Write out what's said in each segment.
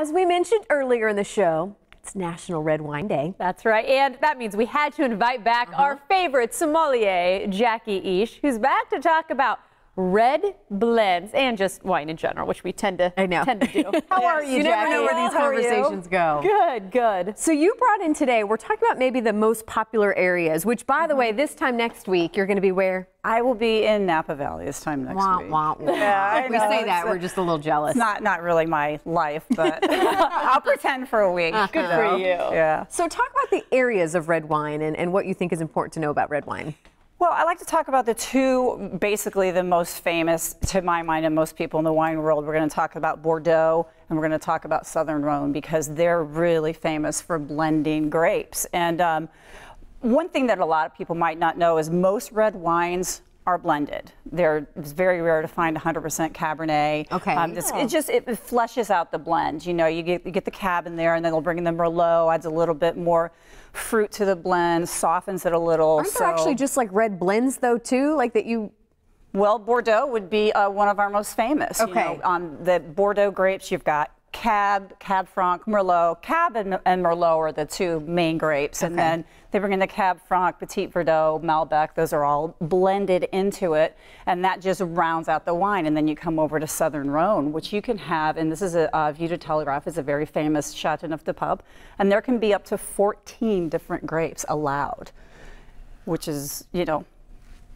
As we mentioned earlier in the show, it's National Red Wine Day. That's right, and that means we had to invite back our favorite sommelier, Jackie Ish, who's back to talk about red blends and just wine in general, which we tend to do. How are you, Jackie? You never know where these conversations go. Good, good. So you brought in today, we're talking about maybe the most popular areas, which, by the way, this time next week, you're going to be where? I will be in Napa Valley this time next week. Yeah, we say that, we're just a little jealous. Not really my life, but I'll pretend for a week. Good for you. Yeah. So talk about the areas of red wine and what you think is important to know about red wine. Well, I like to talk about the two, basically the most famous, to my mind, and most people in the wine world. We're going to talk about Bordeaux, and we're going to talk about Southern Rhone, because they're really famous for blending grapes. And one thing that a lot of people might not know is most red wines are blended. It's very rare to find 100% Cabernet. Okay. It fleshes out the blend. You know, you get the Cab in there, and then they'll bring in the Merlot, adds a little bit more fruit to the blend, softens it a little. Aren't there actually just like red blends though too, like that you? Well, Bordeaux would be one of our most famous. Okay. You know, on the Bordeaux grapes, you've got Cab Franc, Merlot. Cab and Merlot are the two main grapes, and then they bring in the Cab Franc, Petit Verdot, Malbec. Those are all blended into it, and that just rounds out the wine. And then you come over to Southern Rhone, which you can have, and this is a Vue de Telegraph, is a very famous Châteauneuf-du-Pape, and there can be up to 14 different grapes allowed, which is, you know,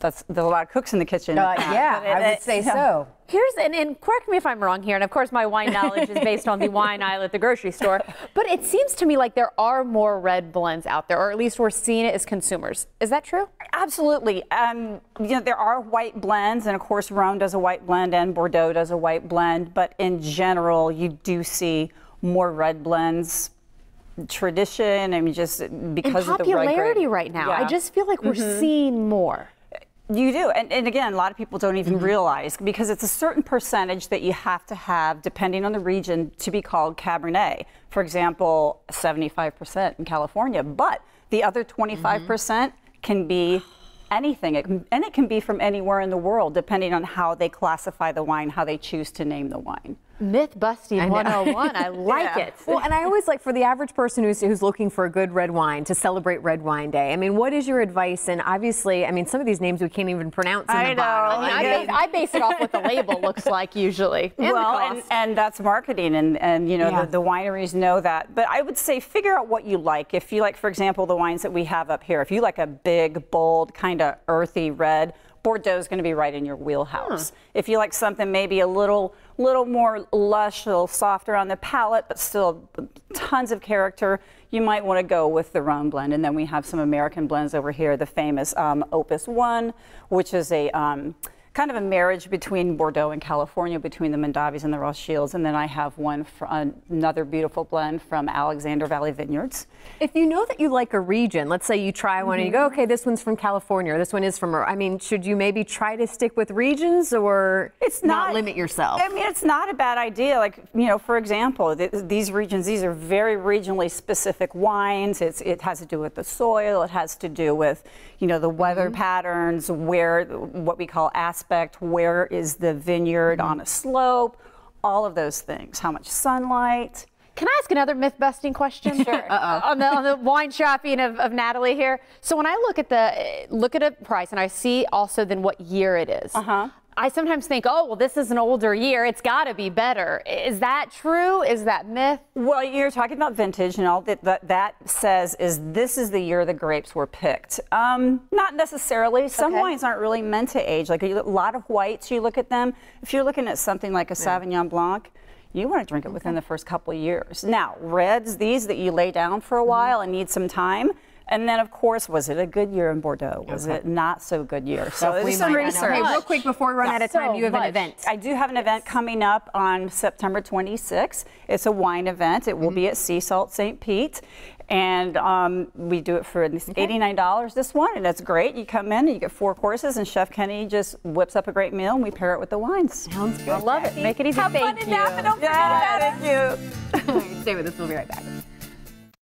there's a lot of cooks in the kitchen. Yeah, I would say so. Here's, and correct me if I'm wrong here, and of course my wine knowledge is based on the wine aisle at the grocery store, but it seems to me like there are more red blends out there, or at least we're seeing it as consumers. Is that true? Absolutely. You know, there are white blends, and of course Rhone does a white blend and Bordeaux does a white blend, but in general you do see more red blends. Tradition, I mean, just because of the popularity right now. I just feel like we're seeing more. You do, and again, a lot of people don't even realize, because it's a certain percentage that you have to have, depending on the region, to be called Cabernet. For example, 75% in California, but the other 25% can be anything, and it can be from anywhere in the world, depending on how they classify the wine, how they choose to name the wine. Myth busting 101. I like it. Well, and I always like, for the average person who's looking for a good red wine to celebrate Red Wine Day, I mean, what is your advice? And obviously, I mean, some of these names we can't even pronounce in the bottle. I base it off what the label looks like usually. Well, and that's marketing, and you know, the wineries know that. But I would say figure out what you like. If you like, for example, the wines that we have up here, if you like a big, bold, kind of earthy red, Bordeaux is going to be right in your wheelhouse. If you like something maybe a little more lush, a little softer on the palate, but still tons of character, you might want to go with the Rhone blend. And then we have some American blends over here, the famous Opus 1, which is a kind of a marriage between Bordeaux and California, between the Mondavis and the Rothschilds. And then I have one, another beautiful blend from Alexander Valley Vineyards. If you know that you like a region, let's say you try one and you go, okay, this one's from California, or this one is from, I mean, should you maybe try to stick with regions, or it's not limit yourself? I mean, it's not a bad idea. Like, you know, for example, these regions, these are very regionally specific wines. It has to do with the soil. It has to do with, you know, the weather patterns, what we call aspect, where is the vineyard on a slope, all of those things. How much sunlight. Can I ask another myth-busting question? Sure. On the wine shopping of Natalie here. So when I look at a price and I see also then what year it is, I sometimes think, oh, well, this is an older year. It's got to be better. Is that true? Is that myth? Well, you're talking about vintage, and all that says is this is the year the grapes were picked. Not necessarily. Some wines aren't really meant to age. Like a lot of whites, you look at them. If you're looking at something like a Sauvignon Blanc, you want to drink it within the first couple of years. Now, reds, these that you lay down for a while and need some time. And then, of course, was it a good year in Bordeaux? Was it not so good year? So there's some research. Okay, real quick before we run out of time, you have an event. I do have an event coming up on September 26th. It's a wine event. It will be at Sea Salt St. Pete. And we do it for $89 this one, and that's great. You come in and you get 4 courses, and Chef Kenny just whips up a great meal, and we pair it with the wines. Sounds good. I love it. Make it easy. Have fun in Napa. Don't forget about it. Thank you. Stay with us. We'll be right back.